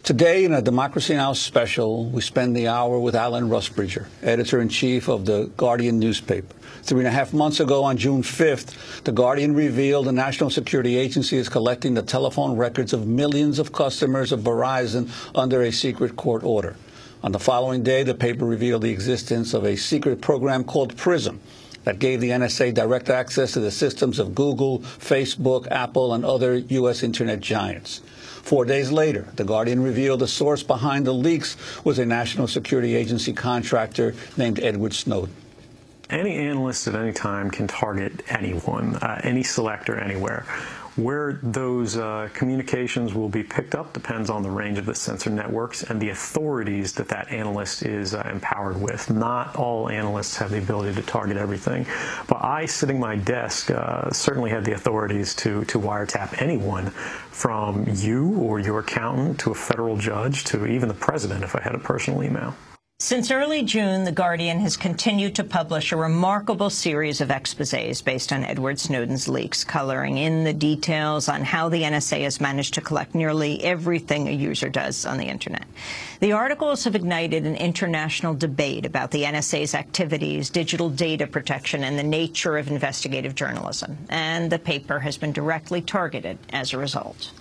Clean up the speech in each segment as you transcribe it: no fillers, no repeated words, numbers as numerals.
Today, in a Democracy Now! Special, we spend the hour with Alan Rusbridger, editor-in-chief of the Guardian newspaper. 3.5 months ago, on June 5th, the Guardian revealed the National Security Agency is collecting the telephone records of millions of customers of Verizon under a secret court order. On the following day, the paper revealed the existence of a secret program called PRISM that gave the NSA direct access to the systems of Google, Facebook, Apple, and other U.S. Internet giants. 4 days later, the Guardian revealed the source behind the leaks was a National Security Agency contractor named Edward Snowden. Any analyst at any time can target anyone, any selector anywhere. Where those communications will be picked up depends on the range of the sensor networks and the authorities that that analyst is empowered with. Not all analysts have the ability to target everything, but I, sitting at my desk, certainly had the authorities to wiretap anyone, from you or your accountant to a federal judge to even the president if I had a personal email. Since early June, The Guardian has continued to publish a remarkable series of exposés based on Edward Snowden's leaks, coloring in the details on how the NSA has managed to collect nearly everything a user does on the Internet. The articles have ignited an international debate about the NSA's activities, digital data protection, and the nature of investigative journalism. And the paper has been directly targeted as a result.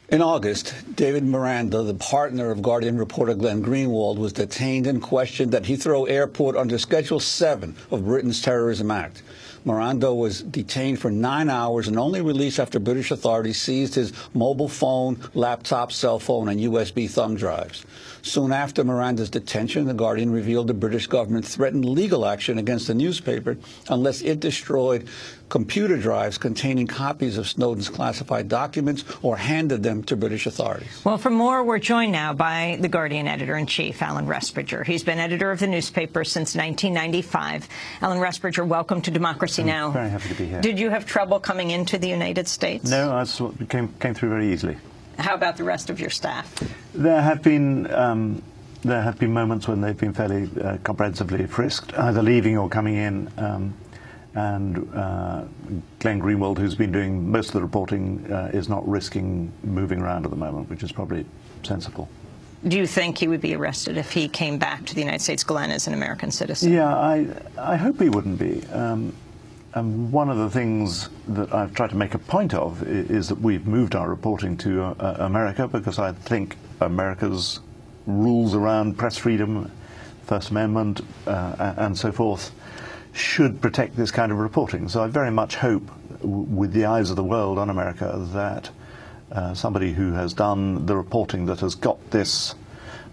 In August, David Miranda, the partner of Guardian reporter Glenn Greenwald, was detained and questioned at Heathrow Airport under Schedule 7 of Britain's Terrorism Act. Miranda was detained for 9 hours and only released after British authorities seized his mobile phone, laptop, cell phone, and USB thumb drives. Soon after Miranda's detention, The Guardian revealed the British government threatened legal action against the newspaper unless it destroyed computer drives containing copies of Snowden's classified documents or handed them to British authorities. Well, for more, we're joined now by The Guardian editor-in-chief, Alan Rusbridger. He's been editor of the newspaper since 1995. Alan Rusbridger, welcome to Democracy Now! Very happy to be here. Did you have trouble coming into the United States? No, I came through very easily. How about the rest of your staff? There have been moments when they've been fairly comprehensively frisked, either leaving or coming in. And Glenn Greenwald, who's been doing most of the reporting, is not risking moving around at the moment, which is probably sensible. Do you think he would be arrested if he came back to the United States, Glenn, as an American citizen? Yeah, I hope he wouldn't be. And one of the things that I've tried to make a point of is that we've moved our reporting to America, because I think America's rules around press freedom, First Amendment, and so forth should protect this kind of reporting. So I very much hope, with the eyes of the world on America, that somebody who has done the reporting that has got this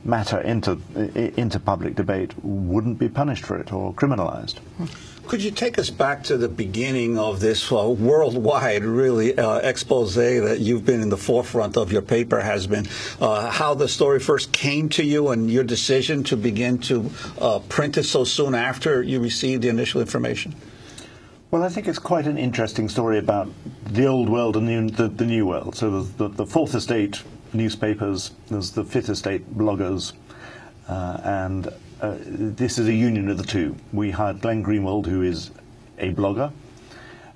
matter into public debate wouldn't be punished for it or criminalized. Could you take us back to the beginning of this worldwide, really, expose that you've been in the forefront of, your paper has been, how the story first came to you and your decision to begin to print it so soon after you received the initial information? Well, I think it's quite an interesting story about the old world and the new world. So there's the Fourth Estate newspapers, there's the Fifth Estate bloggers, and this is a union of the two. We hired Glenn Greenwald, who is a blogger,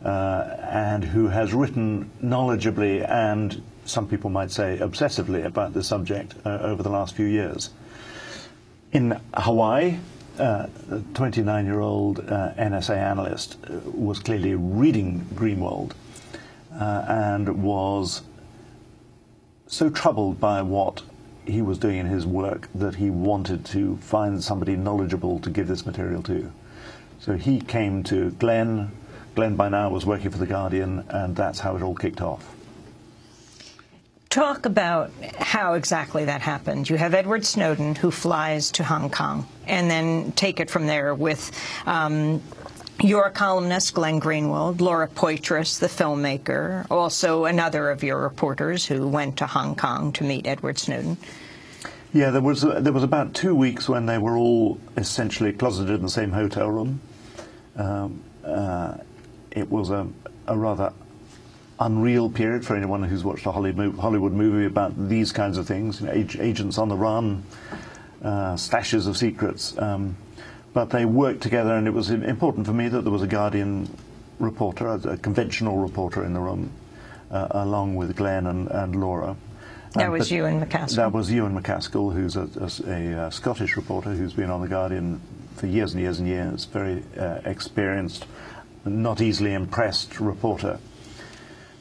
and who has written knowledgeably and, some people might say, obsessively about this subject over the last few years. In Hawaii, the 29-year-old NSA analyst was clearly reading Greenwald and was so troubled by what he was doing in his work that he wanted to find somebody knowledgeable to give this material to. So he came to Glenn. Glenn by now was working for The Guardian, and that's how it all kicked off. Talk about how exactly that happened. You have Edward Snowden, who flies to Hong Kong, and then take it from there with your columnist, Glenn Greenwald, Laura Poitras, the filmmaker, also another of your reporters who went to Hong Kong to meet Edward Snowden. Yeah, there was about 2 weeks when they were all essentially closeted in the same hotel room. It was a rather unreal period for anyone who's watched a Hollywood movie about these kinds of things, you know, agents on the run, stashes of secrets. But they worked together, and it was important for me that there was a Guardian reporter, a conventional reporter in the room, along with Glenn and Laura. That was Ewan McCaskill. That was Ewan McCaskill, who's a Scottish reporter who's been on The Guardian for years and years and years, very experienced, not easily impressed reporter.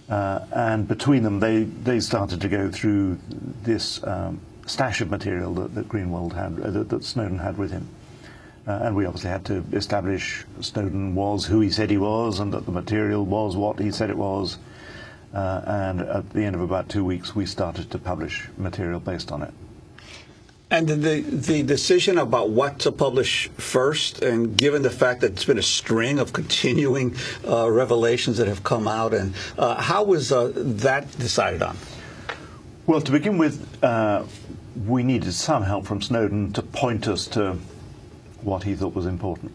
And between them, they started to go through this stash of material that Greenwald had, that Snowden had with him. And we obviously had to establish Snowden was who he said he was, and that the material was what he said it was. And at the end of about 2 weeks, we started to publish material based on it. And the decision about what to publish first, and given the fact that it's been a string of continuing revelations that have come out, and how was that decided on? Well, to begin with, we needed some help from Snowden to point us to what he thought was important.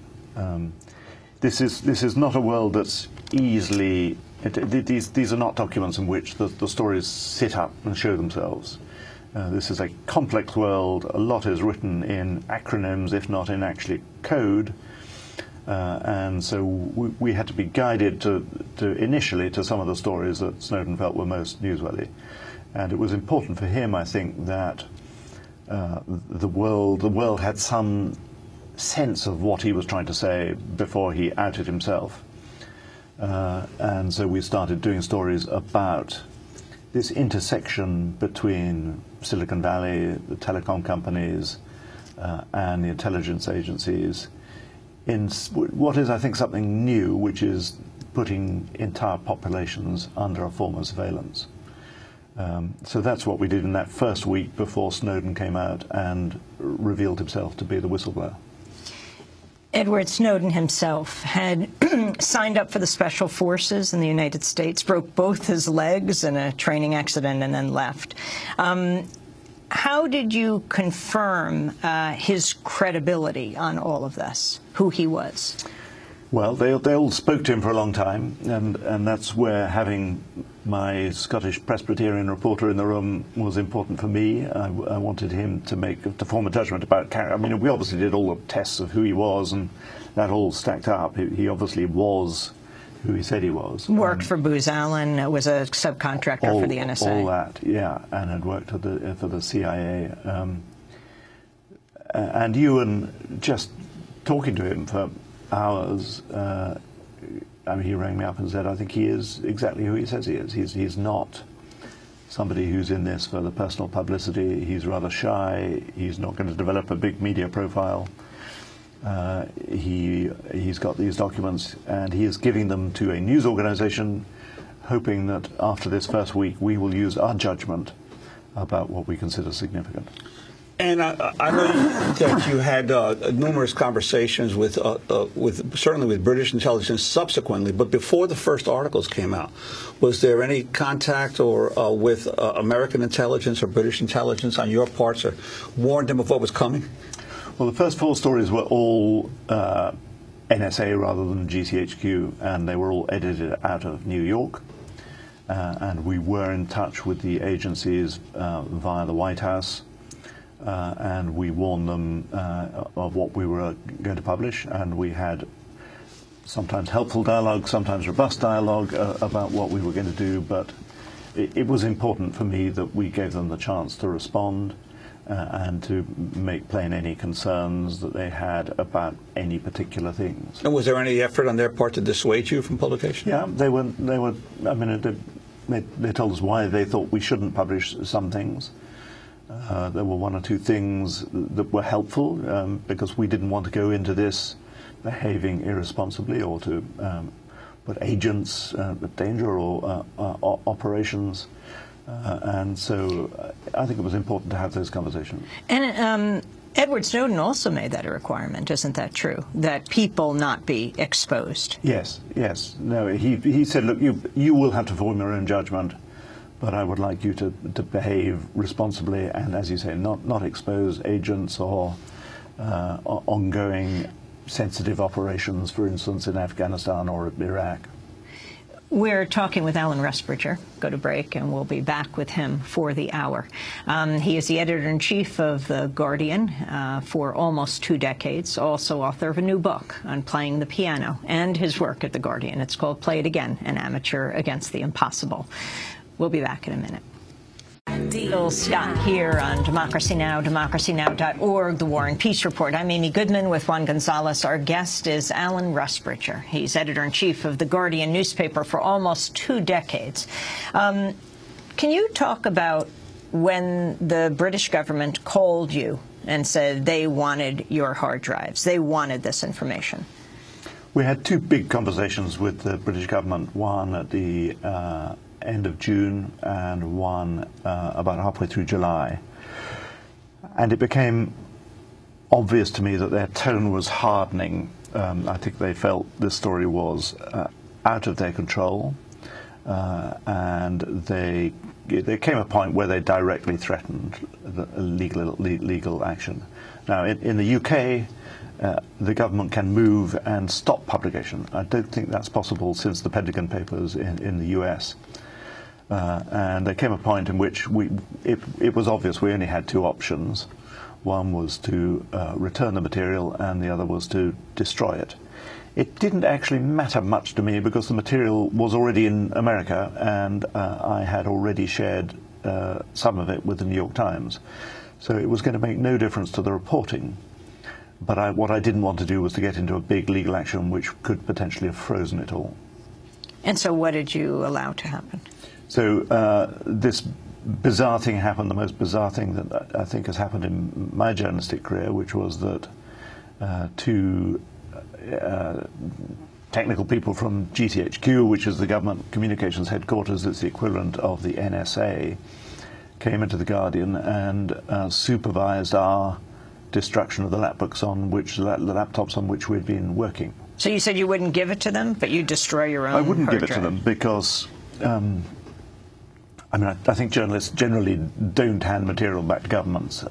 This is not a world that's easily. These are not documents in which the stories sit up and show themselves. This is a complex world. A lot is written in acronyms, if not in actually code, and so we had to be guided initially to some of the stories that Snowden felt were most newsworthy. And it was important for him, I think, that the world had some sense of what he was trying to say before he outed himself. And so we started doing stories about this intersection between Silicon Valley, the telecom companies, and the intelligence agencies in what is, I think, something new, which is putting entire populations under a form of surveillance. So that's what we did in that first week before Snowden came out and revealed himself to be the whistleblower. Edward Snowden himself had signed up for the Special Forces in the United States, broke both his legs in a training accident, and then left. How did you confirm his credibility on all of this, who he was? Well, they all spoke to him for a long time, and that's where having my Scottish Presbyterian reporter in the room was important for me. I wanted him to form a judgment about character. I mean, we obviously did all the tests of who he was, and that all stacked up. He obviously was who he said he was. Worked for Booz Allen, was a subcontractor for the NSA. All that, yeah, and had worked for the CIA. And Ewan, just talking to him for hours, I mean, he rang me up and said, I think he is exactly who he says he is. He's not somebody who's in this for the personal publicity. He's rather shy. He's not going to develop a big media profile. He's got these documents, and he is giving them to a news organization, hoping that after this first week we will use our judgment about what we consider significant. And I know that you had numerous conversations certainly with British intelligence subsequently, but before the first articles came out, was there any contact or with American intelligence or British intelligence on your part to warn them of what was coming? Well, the first 4 stories were all NSA rather than GCHQ, and they were all edited out of New York. And we were in touch with the agencies via the White House. And we warned them of what we were going to publish, and we had sometimes helpful dialogue, sometimes robust dialogue about what we were going to do, but it was important for me that we gave them the chance to respond and to make plain any concerns that they had about any particular things. And was there any effort on their part to dissuade you from publication? Yeah, they were. I mean, they told us why they thought we shouldn't publish some things. There were 1 or 2 things that were helpful because we didn't want to go into this behaving irresponsibly or to put agents at danger or operations. And so I think it was important to have those conversations. And Edward Snowden also made that a requirement, isn't that true? That people not be exposed. Yes, yes. No, he said, look, you will have to form your own judgment, but I would like you to behave responsibly and, as you say, not expose agents or ongoing sensitive operations, for instance, in Afghanistan or Iraq. We're talking with Alan Rusbridger. Go to break, and we'll be back with him for the hour. He is the editor-in-chief of The Guardian for almost 2 decades, also author of a new book on playing the piano and his work at The Guardian. It's called Play It Again, An Amateur Against the Impossible. We'll be back in a minute. Bill Scott here on Democracy Now!, democracynow.org, The War and Peace Report. I'm Amy Goodman with Juan Gonzalez. Our guest is Alan Rusbridger. He's editor-in-chief of The Guardian newspaper for almost 2 decades. Can you talk about when the British government called you and said they wanted your hard drives, they wanted this information? We had 2 big conversations with the British government, one at the end of June and one about halfway through July. And it became obvious to me that their tone was hardening. I think they felt this story was out of their control, and there came a point where they directly threatened the legal action. Now, in the UK, the government can move and stop publication. I don't think that's possible since the Pentagon Papers in the US. And there came a point in which it was obvious we only had 2 options. One was to return the material, and the other was to destroy it. It didn't actually matter much to me because the material was already in America, and I had already shared some of it with the New York Times. So it was going to make no difference to the reporting. But what I didn't want to do was to get into a big legal action which could potentially have frozen it all. And so what did you allow to happen? So this bizarre thing happened, the most bizarre thing that I think has happened in my journalistic career, which was that 2 technical people from GCHQ, which is the government communications headquarters, it's the equivalent of the NSA, came into The Guardian and supervised our destruction of the laptops on which we'd been working. So you said you wouldn't give it to them, but you destroy your own hard drive? I wouldn't give it to them because I think journalists generally don't hand material back to governments.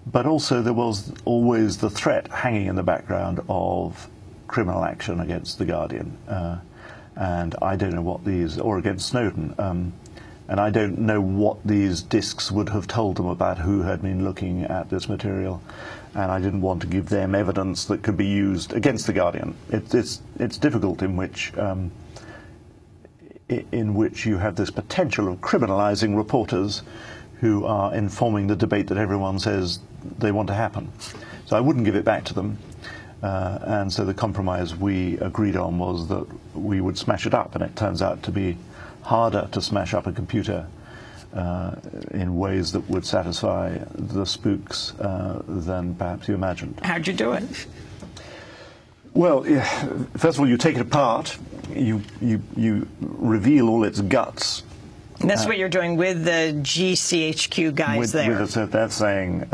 But also there was always the threat hanging in the background of criminal action against The Guardian. And I don't know what these, or against Snowden. And I don't know what these discs would have told them about who had been looking at this material. And I didn't want to give them evidence that could be used against The Guardian. It's difficult in which you have this potential of criminalizing reporters who are informing the debate that everyone says they want to happen. So I wouldn't give it back to them. And so the compromise we agreed on was that we would smash it up, and it turns out to be harder to smash up a computer in ways that would satisfy the spooks than perhaps you imagined. How'd you do it? Well, first of all, you take it apart, you reveal all its guts. And that's what you're doing with the GCHQ guys there. So they're saying,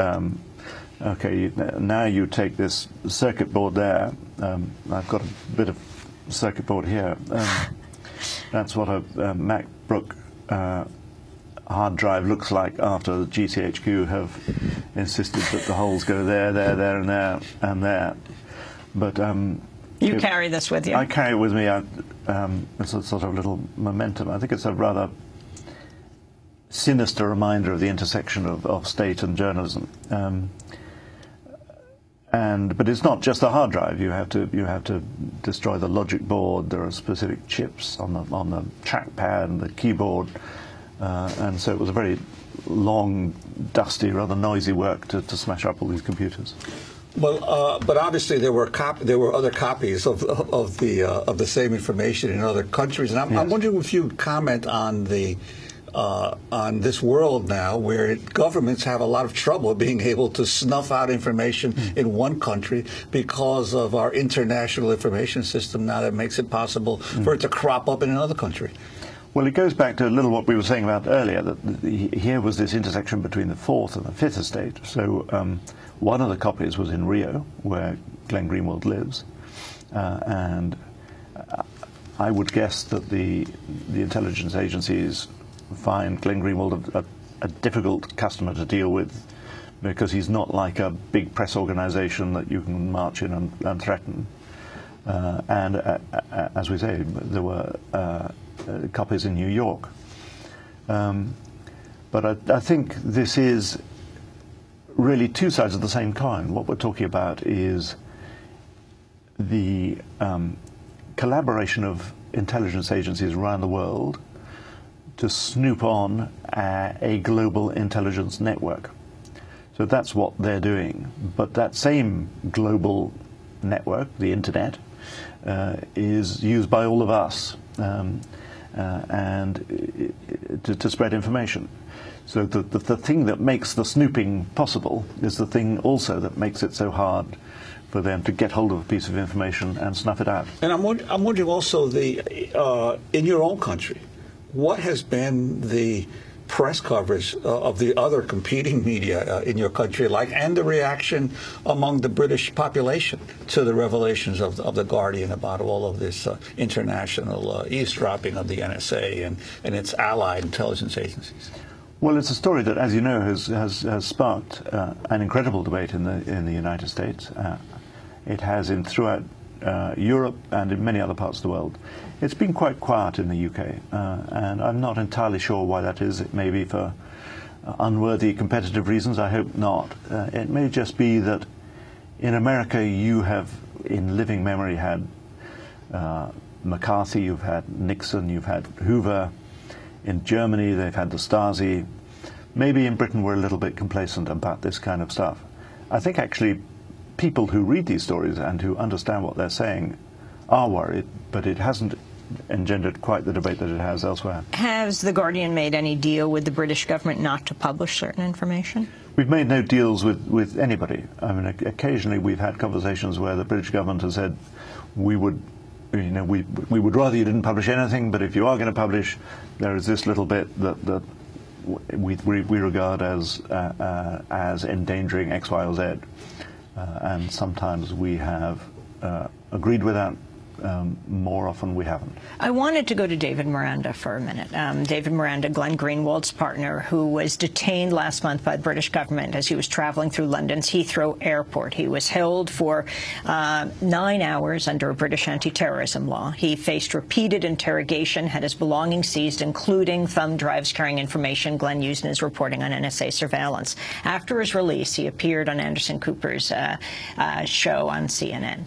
okay, now you take this circuit board there. I've got a bit of circuit board here. That's what a MacBook hard drive looks like after the GCHQ have insisted that the holes go there, there, there, and there, and there. But you carry this with you? I carry it with me. It's a sort of little momentum. I think it's a rather sinister reminder of the intersection of state and journalism. But it's not just the hard drive. You have to destroy the logic board. There are specific chips on the trackpad and the keyboard, and so it was a very long, dusty, rather noisy work to smash up all these computers. Well, but obviously there were other copies of the same information in other countries, and I'm wondering if you would comment on this world now where governments have a lot of trouble being able to snuff out information in one country because of our international information system now that makes it possible for it to crop up in another country. Well, it goes back to a little what we were saying about earlier, that here was this intersection between the fourth and the fifth estate. So one of the copies was in Rio, where Glenn Greenwald lives, and I would guess that the intelligence agencies find Glenn Greenwald a difficult customer to deal with, because he's not like a big press organization that you can march in and threaten. As we say, there were copies in New York. But I think this is really two sides of the same coin. What we're talking about is the collaboration of intelligence agencies around the world to snoop on a global intelligence network. So that's what they're doing. But that same global network, the internet, is used by all of us to spread information. So the thing that makes the snooping possible is the thing also that makes it so hard for them to get hold of a piece of information and snuff it out. And I'm wondering also, in your own country, what has been the press coverage of the other competing media in your country like, and the reaction among the British population to the revelations of the Guardian about all of this international eavesdropping of the NSA and its allied intelligence agencies? Well, it's a story that, as you know, has sparked an incredible debate in the United States. It has throughout Europe and in many other parts of the world. It's been quite quiet in the UK, and I'm not entirely sure why that is. It may be for unworthy competitive reasons. I hope not. It may just be that in America you have, in living memory, had McCarthy, you've had Nixon, you've had Hoover. In Germany they've had the Stasi. Maybe in Britain we're a little bit complacent about this kind of stuff. I think actually people who read these stories and who understand what they're saying are worried, but it hasn't engendered quite the debate that it has elsewhere. Has The Guardian made any deal with the British government not to publish certain information? We've made no deals with anybody. I mean, occasionally we've had conversations where the British government has said, we would rather you didn't publish anything, but if you are going to publish, there is this little bit that we regard as endangering X, Y, or Z. And sometimes we have agreed with that. More often we haven't. I wanted to go to David Miranda for a minute. David Miranda, Glenn Greenwald's partner, who was detained last month by the British government as he was traveling through London's Heathrow Airport. He was held for 9 hours under a British anti-terrorism law. He faced repeated interrogation, had his belongings seized, including thumb drives carrying information Glenn used in his reporting on NSA surveillance. After his release, he appeared on Anderson Cooper's show on CNN.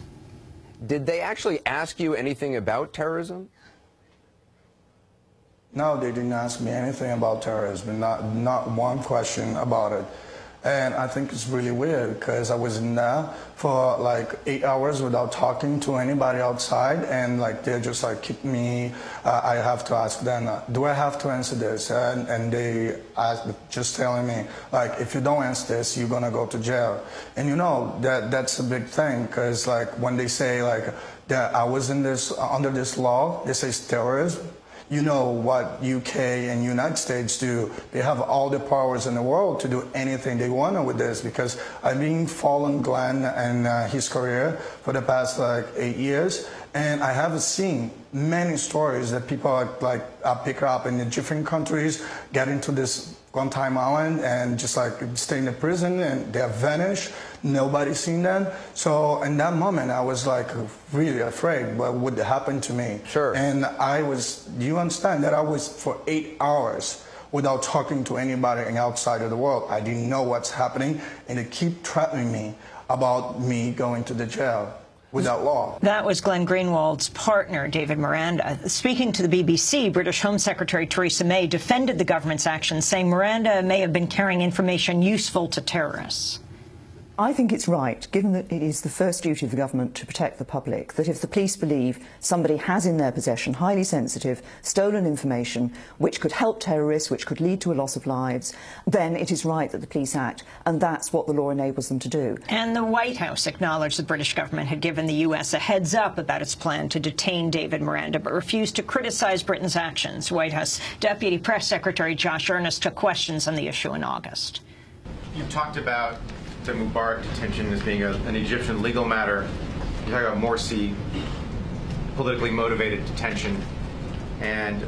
Did they actually ask you anything about terrorism? No, they didn't ask me anything about terrorism, not one question about it. And I think it's really weird because I was in there for like 8 hours without talking to anybody outside, and like they just like keep me. I have to ask them, do I have to answer this? And they just telling me like, if you don't answer this, you're gonna go to jail. And you know that's a big thing because like when they say like that I was in this under this law, they say it's terrorism. You know what UK and United States do. They have all the powers in the world to do anything they want with this, because I've been following Glenn and his career for the past like 8 years, and I have seen many stories that people are like pick up in the different countries, get into this Guantanamo Island and just like stay in the prison, and they have vanished. Nobody's seen them. So in that moment, I was like really afraid what would happen to me. Sure. And you understand that I was for 8 hours without talking to anybody outside of the world. I didn't know what's happening, and they keep threatening me about me going to the jail without law. That was Glenn Greenwald's partner, David Miranda. Speaking to the BBC, British Home Secretary Theresa May defended the government's actions, saying Miranda may have been carrying information useful to terrorists. I think it's right, given that it is the first duty of the government to protect the public, that if the police believe somebody has in their possession highly sensitive, stolen information which could help terrorists, which could lead to a loss of lives, then it is right that the police act, and that's what the law enables them to do. And the White House acknowledged the British government had given the U.S. a heads up about its plan to detain David Miranda, but refused to criticize Britain's actions. White House Deputy Press Secretary Josh Earnest took questions on the issue in August. You've talked about the Mubarak detention as being an Egyptian legal matter. You talk about Morsi, politically motivated detention, and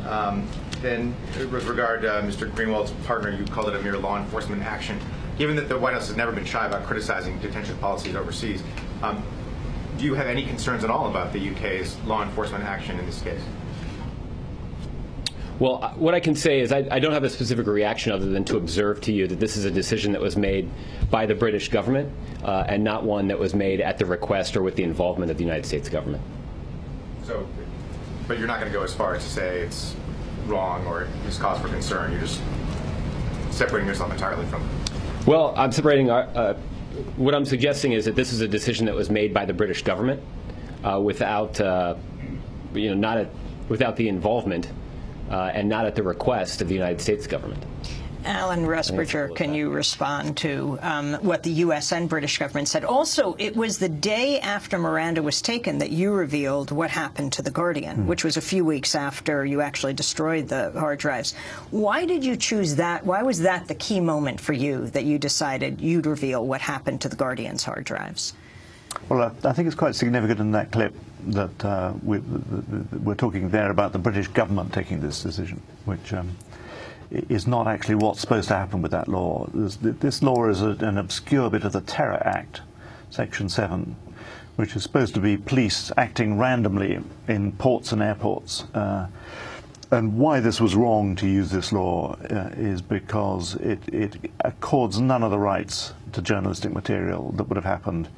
then with regard to Mr. Greenwald's partner, you called it a mere law enforcement action. Given that the White House has never been shy about criticizing detention policies overseas, do you have any concerns at all about the UK's law enforcement action in this case? Well, what I can say is I don't have a specific reaction other than to observe to you that this is a decision that was made by the British government and not one that was made at the request or with the involvement of the United States government. So, but you're not going to go as far as to say it's wrong or is cause for concern? You're just separating yourself entirely from it. Well, I'm separating. What I'm suggesting is that this is a decision that was made by the British government without, without the involvement and not at the request of the United States government. Alan Rusbridger, can you respond to what the U.S. and British government said? Also, it was the day after Miranda was taken that you revealed what happened to The Guardian, which was a few weeks after you actually destroyed the hard drives. Why did you choose that? Why was that the key moment for you that you decided you'd reveal what happened to The Guardian's hard drives? Well, I think it's quite significant in that clip that we're talking there about the British government taking this decision, which is not actually what's supposed to happen with that law. This law is an obscure bit of the Terror Act, Section 7, which is supposed to be police acting randomly in ports and airports. And why this was wrong to use this law is because it accords none of the rights to journalistic material that would have happened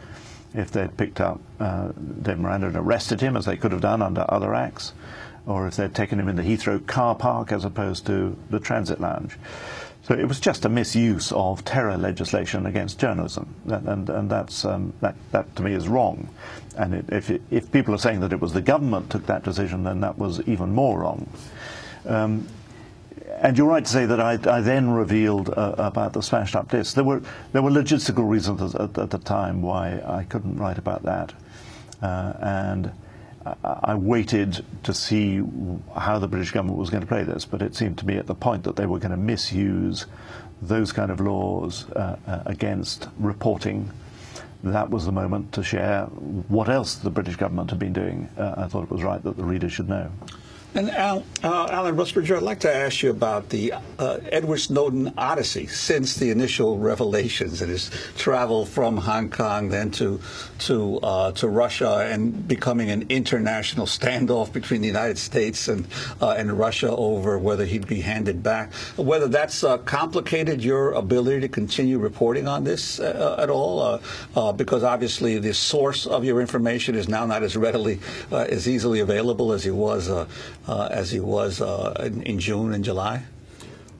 if they'd picked up David Miranda and arrested him, as they could have done under other acts, or if they'd taken him in the Heathrow car park as opposed to the transit lounge. So it was just a misuse of terror legislation against journalism, and that to me is wrong. And if people are saying that it was the government took that decision, then that was even more wrong. And you're right to say that I then revealed about the smashed up discs. There were logistical reasons at the time why I couldn't write about that, and I waited to see how the British government was going to play this, but it seemed to me at the point that they were going to misuse those kind of laws against reporting. That was the moment to share what else the British government had been doing. I thought it was right that the reader should know. And Alan Rusbridger, I'd like to ask you about the Edward Snowden odyssey since the initial revelations and his travel from Hong Kong then to Russia and becoming an international standoff between the United States and Russia over whether he'd be handed back. Whether that's complicated your ability to continue reporting on this at all, because obviously the source of your information is now not as readily, as easily available as he was in June and July?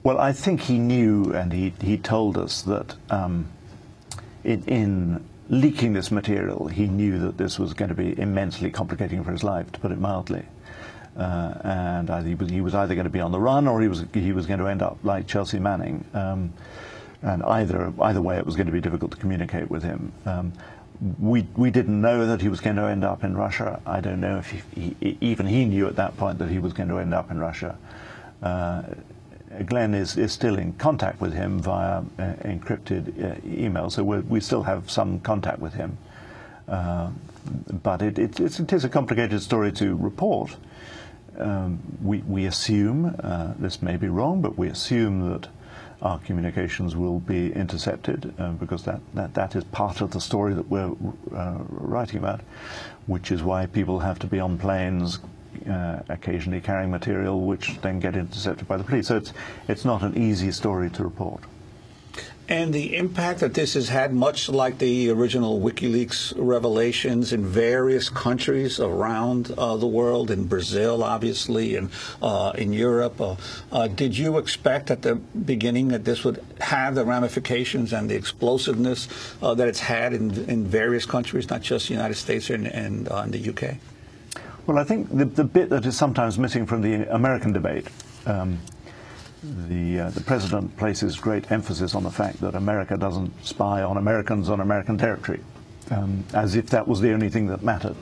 Well, I think he knew, and he told us that in leaking this material, he knew that this was going to be immensely complicating for his life, to put it mildly. And he was either going to be on the run, or he was going to end up like Chelsea Manning. And either way, it was going to be difficult to communicate with him. We didn't know that he was going to end up in Russia. I don't know if even he knew at that point that he was going to end up in Russia. Glenn is still in contact with him via encrypted email, so we still have some contact with him. But it is a complicated story to report. We assume, this may be wrong, but we assume that our communications will be intercepted because that is part of the story that we're writing about, which is why people have to be on planes occasionally carrying material which then get intercepted by the police. So it's not an easy story to report. And the impact that this has had, much like the original WikiLeaks revelations in various countries around the world, in Brazil, obviously, and in Europe. Did you expect at the beginning that this would have the ramifications and the explosiveness that it's had in various countries, not just the United States and the UK? Well, I think the bit that is sometimes missing from the American debate, the president places great emphasis on the fact that America doesn't spy on Americans on American territory, as if that was the only thing that mattered.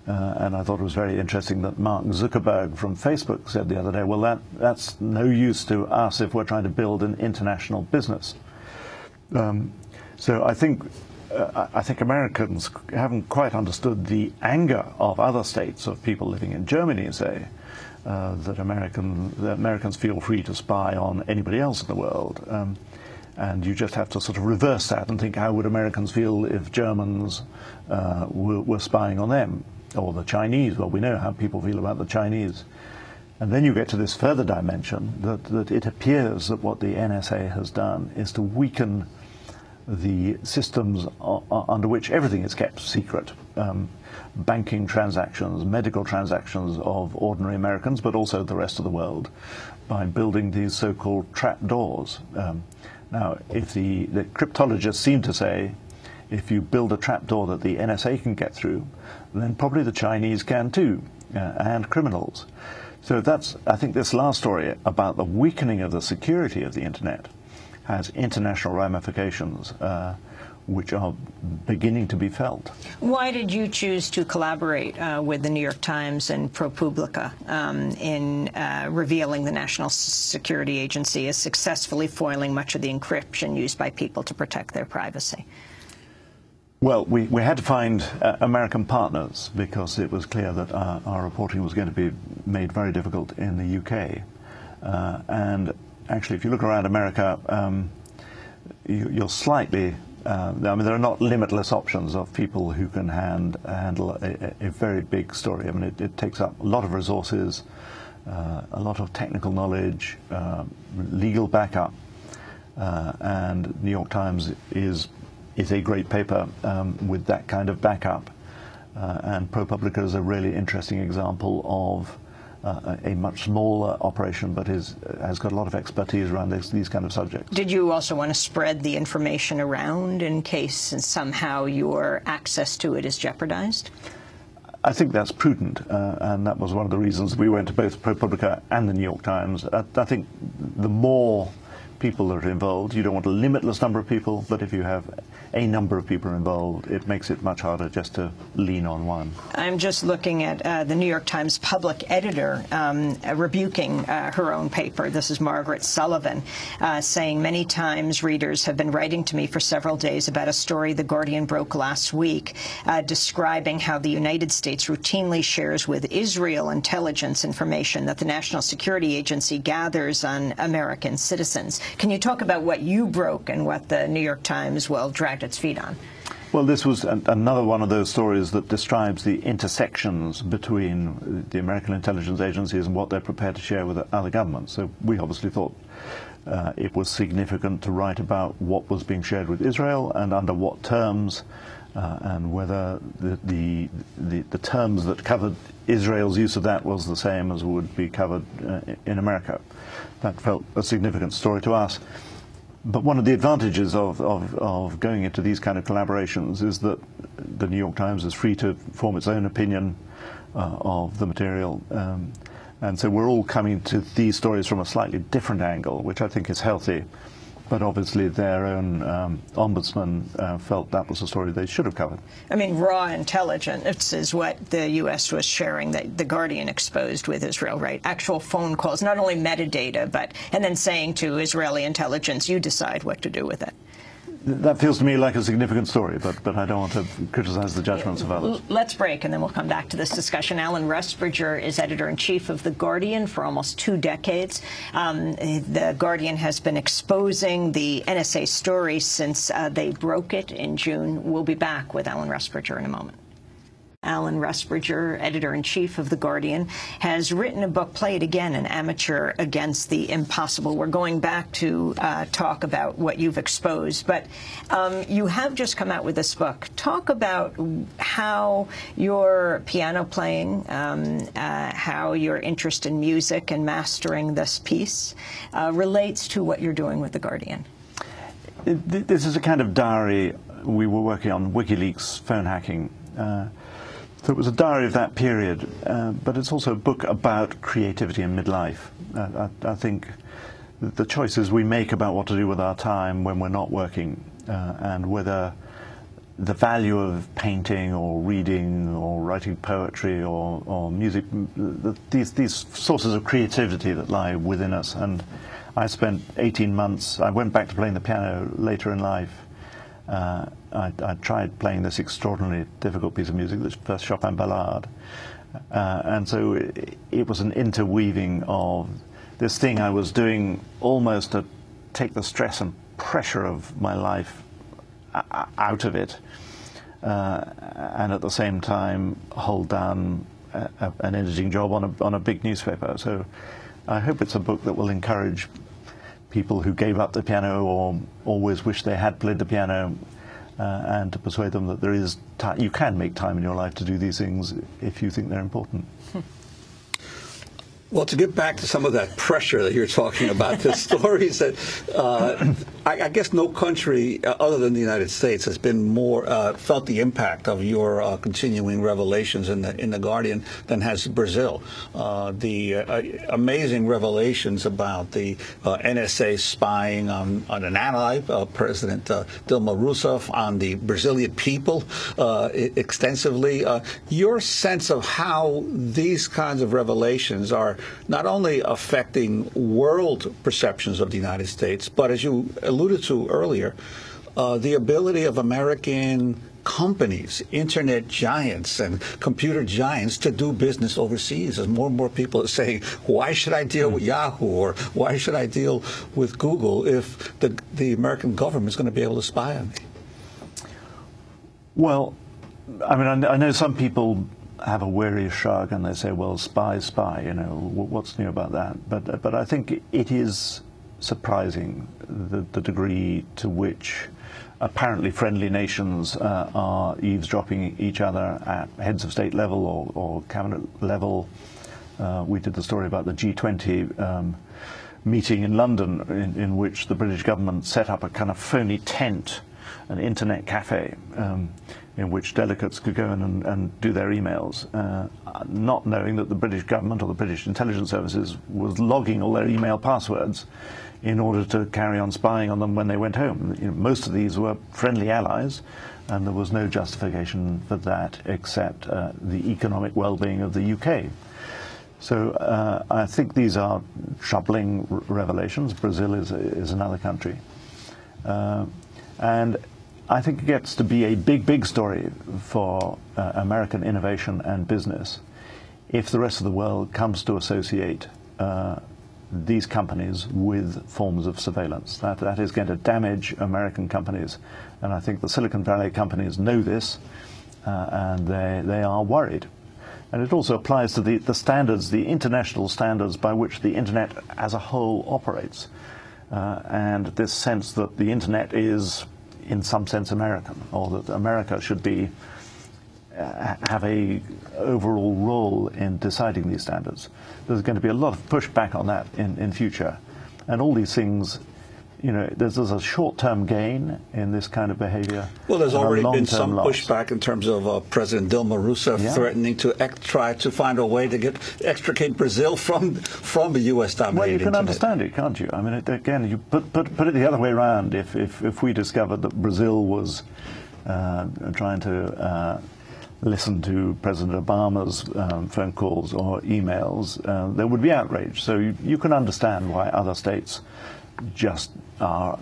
And I thought it was very interesting that Mark Zuckerberg from Facebook said the other day, well, that's no use to us if we're trying to build an international business. So I think Americans haven't quite understood the anger of other states, of people living in Germany, say, that Americans feel free to spy on anybody else in the world. And you just have to sort of reverse that and think, how would Americans feel if Germans were spying on them? Or the Chinese? Well, we know how people feel about the Chinese. And then you get to this further dimension, that it appears that what the NSA has done is to weaken the systems under which everything is kept secret. Banking transactions, medical transactions of ordinary Americans, but also the rest of the world, by building these so-called trapdoors. Now, if the cryptologists seem to say, if you build a trapdoor that the NSA can get through, then probably the Chinese can too, and criminals. So that's, I think this last story about the weakening of the security of the Internet has international ramifications which are beginning to be felt. Why did you choose to collaborate with the New York Times and ProPublica in revealing the National Security Agency as successfully foiling much of the encryption used by people to protect their privacy? Well, we had to find American partners because it was clear that our reporting was going to be made very difficult in the UK. And actually, if you look around America, you're slightly... I mean, there are not limitless options of people who can handle a very big story. I mean, it takes up a lot of resources, a lot of technical knowledge, legal backup, and New York Times is a great paper with that kind of backup. And ProPublica is a really interesting example of a much smaller operation, but has got a lot of expertise around these kind of subjects. Did you also want to spread the information around in case somehow your access to it is jeopardized? I think that's prudent, and that was one of the reasons we went to both ProPublica and the New York Times. I think the more people that are involved, you don't want a limitless number of people, but if you have a number of people involved, it makes it much harder just to lean on one. I'm just looking at the New York Times public editor rebuking her own paper. This is Margaret Sullivan, saying, "Many times readers have been writing to me for several days about a story The Guardian broke last week, describing how the United States routinely shares with Israel intelligence information that the National Security Agency gathers on American citizens." Can you talk about what you broke and what the New York Times, well, dragged its feet on? Well, this was another one of those stories that describes the intersections between the American intelligence agencies and what they're prepared to share with other governments. So we obviously thought it was significant to write about what was being shared with Israel and under what terms, and whether the terms that covered Israel's use of that was the same as would be covered in America. That felt a significant story to us. But one of the advantages of going into these kind of collaborations is that the New York Times is free to form its own opinion of the material. And so we're all coming to these stories from a slightly different angle, which I think is healthy. But obviously their own ombudsman felt that was a story they should have covered. I mean, raw intelligence is what the U.S. was sharing, that The Guardian exposed with Israel, right? Actual phone calls, not only metadata, but, and then saying to Israeli intelligence, you decide what to do with it. That feels to me like a significant story, but I don't want to criticize the judgments of others. Let's break, and then we'll come back to this discussion. Alan Rusbridger is editor-in-chief of The Guardian for almost 2 decades. The Guardian has been exposing the NSA story since they broke it in June. We'll be back with Alan Rusbridger in a moment. Alan Rusbridger, editor-in-chief of The Guardian, has written a book, Play It Again, An Amateur Against the Impossible. We're going back to talk about what you've exposed, but you have just come out with this book. Talk about how your piano playing, how your interest in music and mastering this piece relates to what you're doing with The Guardian. This is a kind of diary. We were working on WikiLeaks phone hacking. So it was a diary of that period, but it's also a book about creativity in midlife. I think the choices we make about what to do with our time when we're not working, and whether the value of painting or reading or writing poetry or music, these sources of creativity that lie within us. And I spent 18 months, I went back to playing the piano later in life. I tried playing this extraordinarily difficult piece of music, this first Chopin ballade, and so it was an interweaving of this thing I was doing almost to take the stress and pressure of my life out of it, and at the same time hold down an editing job on a big newspaper. So I hope it's a book that will encourage people who gave up the piano or always wish they had played the piano, and to persuade them that there is you can make time in your life to do these things if you think they're important. Well, to get back to some of that pressure that you're talking about, the stories that I guess no country other than the United States has been more felt the impact of your continuing revelations in the Guardian than has Brazil. The amazing revelations about the NSA spying on an ally, President Dilma Rousseff, on the Brazilian people extensively. Your sense of how these kinds of revelations are not only affecting world perceptions of the United States, but as you alluded to earlier, the ability of American companies, internet giants and computer giants to do business overseas. As more and more people are saying, why should I deal with Yahoo or why should I deal with Google if the American government is going to be able to spy on me? Well, I mean, I know some people have a wary shrug and they say, well, spy, you know, what's new about that? But I think it is surprising the degree to which apparently friendly nations are eavesdropping each other at heads of state level or cabinet level. We did the story about the G20 meeting in London in which the British government set up a kind of phony tent, an internet cafe, in which delegates could go in and do their emails, not knowing that the British government or the British intelligence services was logging all their email passwords in order to carry on spying on them when they went home. You know, most of these were friendly allies, and there was no justification for that except the economic well-being of the UK. So I think these are troubling revelations. Brazil is another country. And I think it gets to be a big story for American innovation and business if the rest of the world comes to associate these companies with forms of surveillance. That is going to damage American companies, and I think the Silicon Valley companies know this, and they are worried. And it also applies to the standards, the international standards by which the Internet as a whole operates, and this sense that the Internet is in some sense American, or that America should be have a overall role in deciding these standards. There's going to be a lot of pushback on that in future, and all these things, you know, there's a short-term gain in this kind of behavior. Well, there's already been some pushback in terms of President Dilma Rousseff threatening to try to find a way to extricate Brazil from the U.S. dominated Well, you can Internet. understand it, can't you? I mean, again, you put it the other way around. If we discovered that Brazil was trying to listen to President Obama's phone calls or emails, there would be outrage. So you can understand why other states just are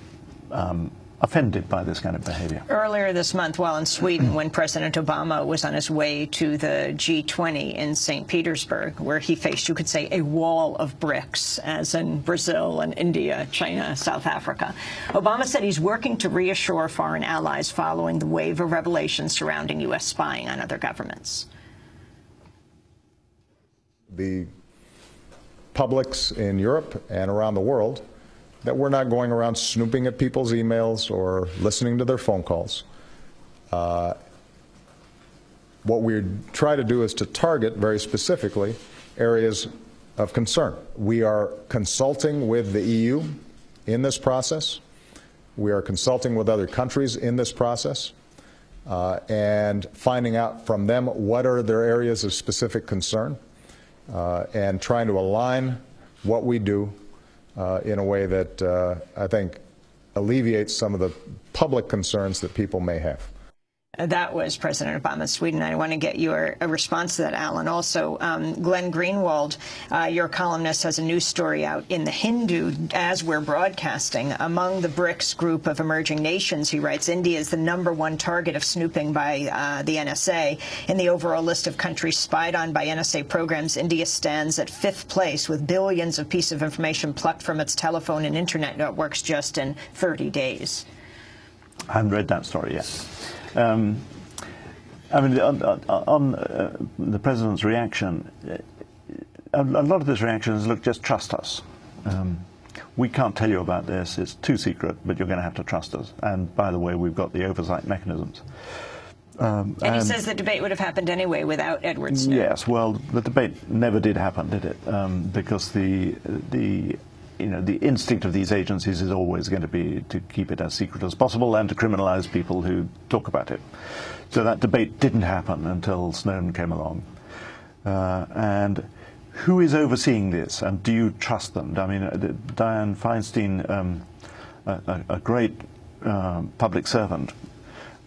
offended by this kind of behavior. Earlier this month, while in Sweden, when President Obama was on his way to the G20 in St. Petersburg, where he faced, you could say, a wall of bricks, as in Brazil and India, China, South Africa, Obama said he's working to reassure foreign allies following the wave of revelations surrounding U.S. spying on other governments. The publics in Europe and around the world that we're not going around snooping at people's emails or listening to their phone calls. What we try to do is to target very specifically areas of concern. We are consulting with the EU in this process. We are consulting with other countries in this process and finding out from them what are their areas of specific concern and trying to align what we do in a way that I think alleviates some of the public concerns that people may have. That was President Obama of Sweden. I want to get your response to that, Alan. Also, Glenn Greenwald, your columnist, has a news story out in The Hindu as we're broadcasting. Among the BRICS group of emerging nations, he writes, India is the #1 target of snooping by the NSA. In the overall list of countries spied on by NSA programs, India stands at 5th place with billions of pieces of information plucked from its telephone and internet networks just in 30 days. I haven't read that story yet. I mean, on the President's reaction, a lot of his reaction is, look, just trust us. we can't tell you about this, it's too secret, but you're going to have to trust us. And by the way, we've got the oversight mechanisms. And he says the debate would have happened anyway without Edward Snowden. Yes, well, the debate never did happen, did it? Because the instinct of these agencies is always going to be to keep it as secret as possible and to criminalize people who talk about it. So that debate didn't happen until Snowden came along. And who is overseeing this, and do you trust them? I mean, Dianne Feinstein, a great public servant,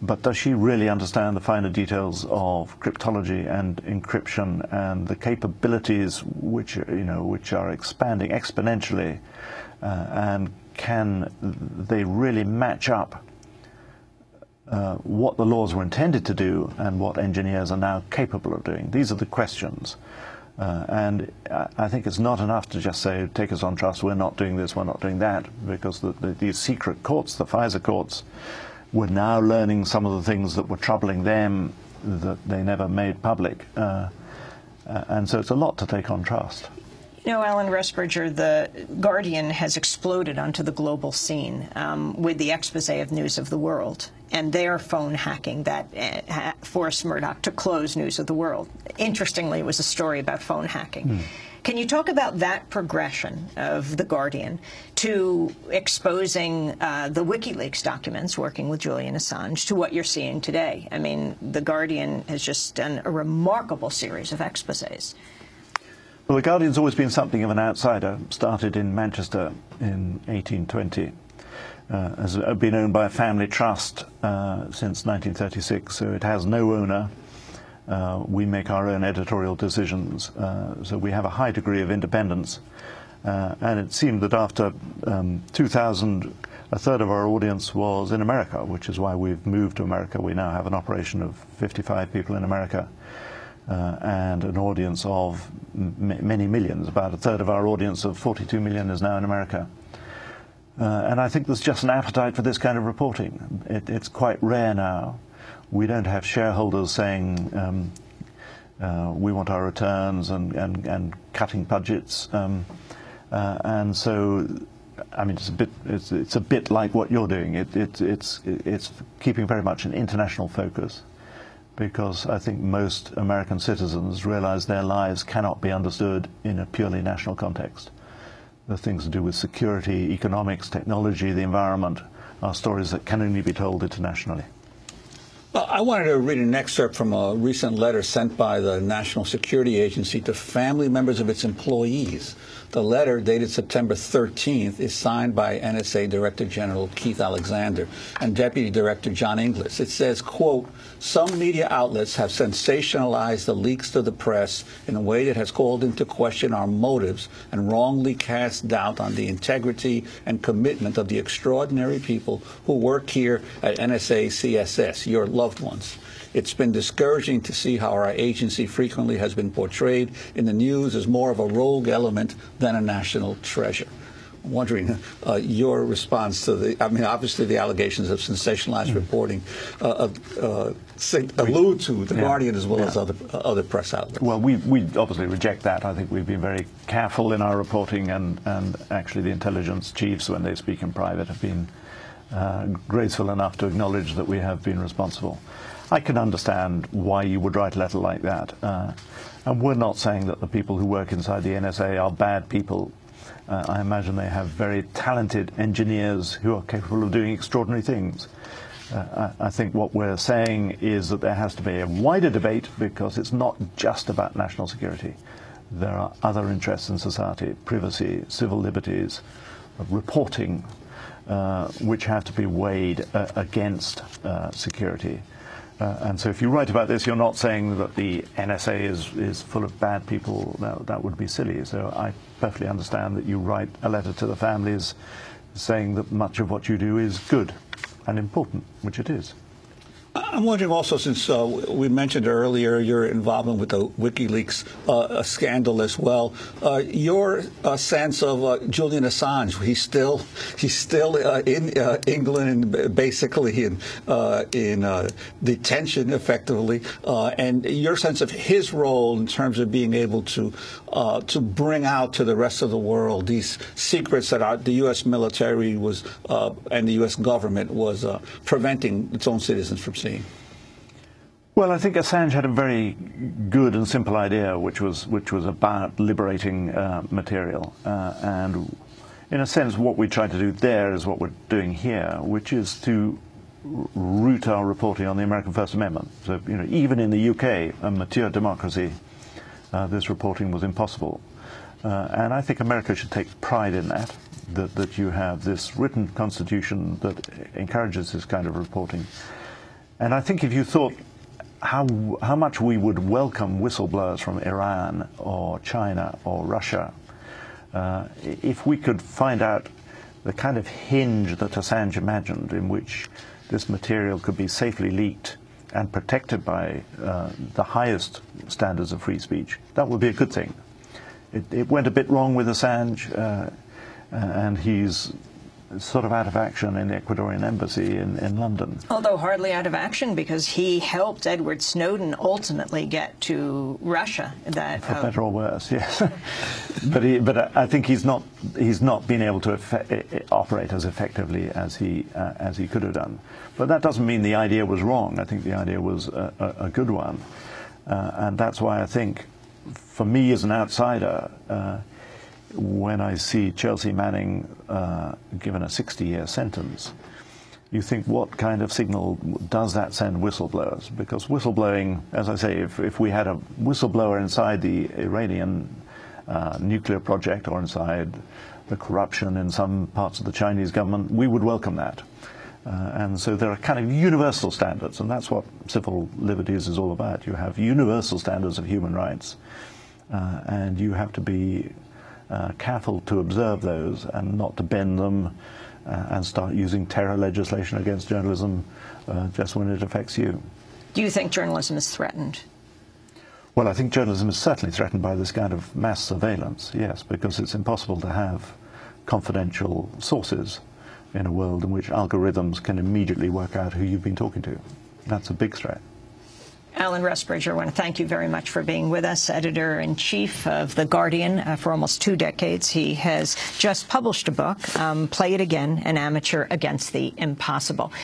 but does she really understand the finer details of cryptology and encryption and the capabilities which are expanding exponentially, and can they really match up what the laws were intended to do and what engineers are now capable of doing? These are the questions. And I think it's not enough to just say, take us on trust, we're not doing this, we're not doing that, because these secret courts, the FISA courts, were now learning some of the things that were troubling them that they never made public. And so it's a lot to take on trust. You know, Alan Rusbridger, the Guardian has exploded onto the global scene with the exposé of News of the World and their phone hacking that forced Murdoch to close News of the World. Interestingly, it was a story about phone hacking. Can you talk about that progression of The Guardian to exposing the WikiLeaks documents, working with Julian Assange, to what you're seeing today? I mean, The Guardian has just done a remarkable series of exposés. Well, The Guardian's always been something of an outsider. Started in Manchester in 1820. Has been owned by a family trust since 1936, so it has no owner. We make our own editorial decisions, so we have a high degree of independence. And it seemed that after 2000, a third of our audience was in America, which is why we've moved to America. We now have an operation of 55 people in America and an audience of many millions. About a third of our audience of 42 million is now in America. And I think there's just an appetite for this kind of reporting. It's quite rare now. We don't have shareholders saying we want our returns and cutting budgets, and so I mean it's a bit like what you're doing. It's keeping very much an international focus, because I think most American citizens realize their lives cannot be understood in a purely national context. The things to do with security, economics, technology, the environment are stories that can only be told internationally. Well, I wanted to read an excerpt from a recent letter sent by the National Security Agency to family members of its employees. The letter, dated September 13th, is signed by NSA Director General Keith Alexander and Deputy Director John Inglis. It says, quote, "Some media outlets have sensationalized the leaks to the press in a way that has called into question our motives and wrongly cast doubt on the integrity and commitment of the extraordinary people who work here at NSA CSS, your loved ones. It's been discouraging to see how our agency frequently has been portrayed in the news as more of a rogue element than a national treasure." I'm wondering your response to the, I mean, obviously the allegations of sensationalized reporting allude to The Guardian as well as other press outlets. Well, we obviously reject that. I think we've been very careful in our reporting, and actually the intelligence chiefs, when they speak in private, have been graceful enough to acknowledge that we have been responsible. I can understand why you would write a letter like that. And we're not saying that the people who work inside the NSA are bad people. I imagine they have very talented engineers who are capable of doing extraordinary things. I think what we're saying is that there has to be a wider debate, because it's not just about national security. There are other interests in society, privacy, civil liberties, reporting, which have to be weighed against security. And so if you write about this, you're not saying that the NSA is full of bad people. That would be silly. So I perfectly understand that you write a letter to the families saying that much of what you do is good and important, which it is. I'm wondering also, since we mentioned earlier your involvement with the WikiLeaks scandal as well, your sense of Julian Assange. He's still in England, basically in detention, effectively, and your sense of his role in terms of being able to bring out to the rest of the world these secrets that the U.S. military was and the U.S. government was preventing its own citizens from seeing. Well, I think Assange had a very good and simple idea, which was about liberating material, and in a sense, what we tried to do there is what we're doing here, which is to root our reporting on the American First Amendment. So, even in the UK, a mature democracy, this reporting was impossible, and I think America should take pride in that. That you have this written constitution that encourages this kind of reporting, and I think if you thought how much we would welcome whistleblowers from Iran or China or Russia, if we could find out the kind of hinge that Assange imagined, in which this material could be safely leaked and protected by the highest standards of free speech, that would be a good thing. It went a bit wrong with Assange, and he's sort of out of action in the Ecuadorian embassy in London. Although hardly out of action, because he helped Edward Snowden ultimately get to Russia. That for better or worse, yes. but I think he's not been able to operate as effectively as he could have done. But that doesn't mean the idea was wrong. I think the idea was a good one, and that's why I think, for me as an outsider, when I see Chelsea Manning given a 60-year sentence, you think, what kind of signal does that send whistleblowers? Because whistleblowing, as I say, if we had a whistleblower inside the Iranian nuclear project or inside the corruption in some parts of the Chinese government, we would welcome that. And so there are kind of universal standards, and that's what civil liberties is all about. You have universal standards of human rights, and you have to be careful to observe those and not to bend them and start using terror legislation against journalism just when it affects you. Do you think journalism is threatened? Well, I think journalism is certainly threatened by this kind of mass surveillance, yes, because it's impossible to have confidential sources in a world in which algorithms can immediately work out who you've been talking to. That's a big threat. Alan Rusbridger, I want to thank you very much for being with us, editor-in-chief of The Guardian for almost 2 decades. He has just published a book, Play It Again, An Amateur Against the Impossible.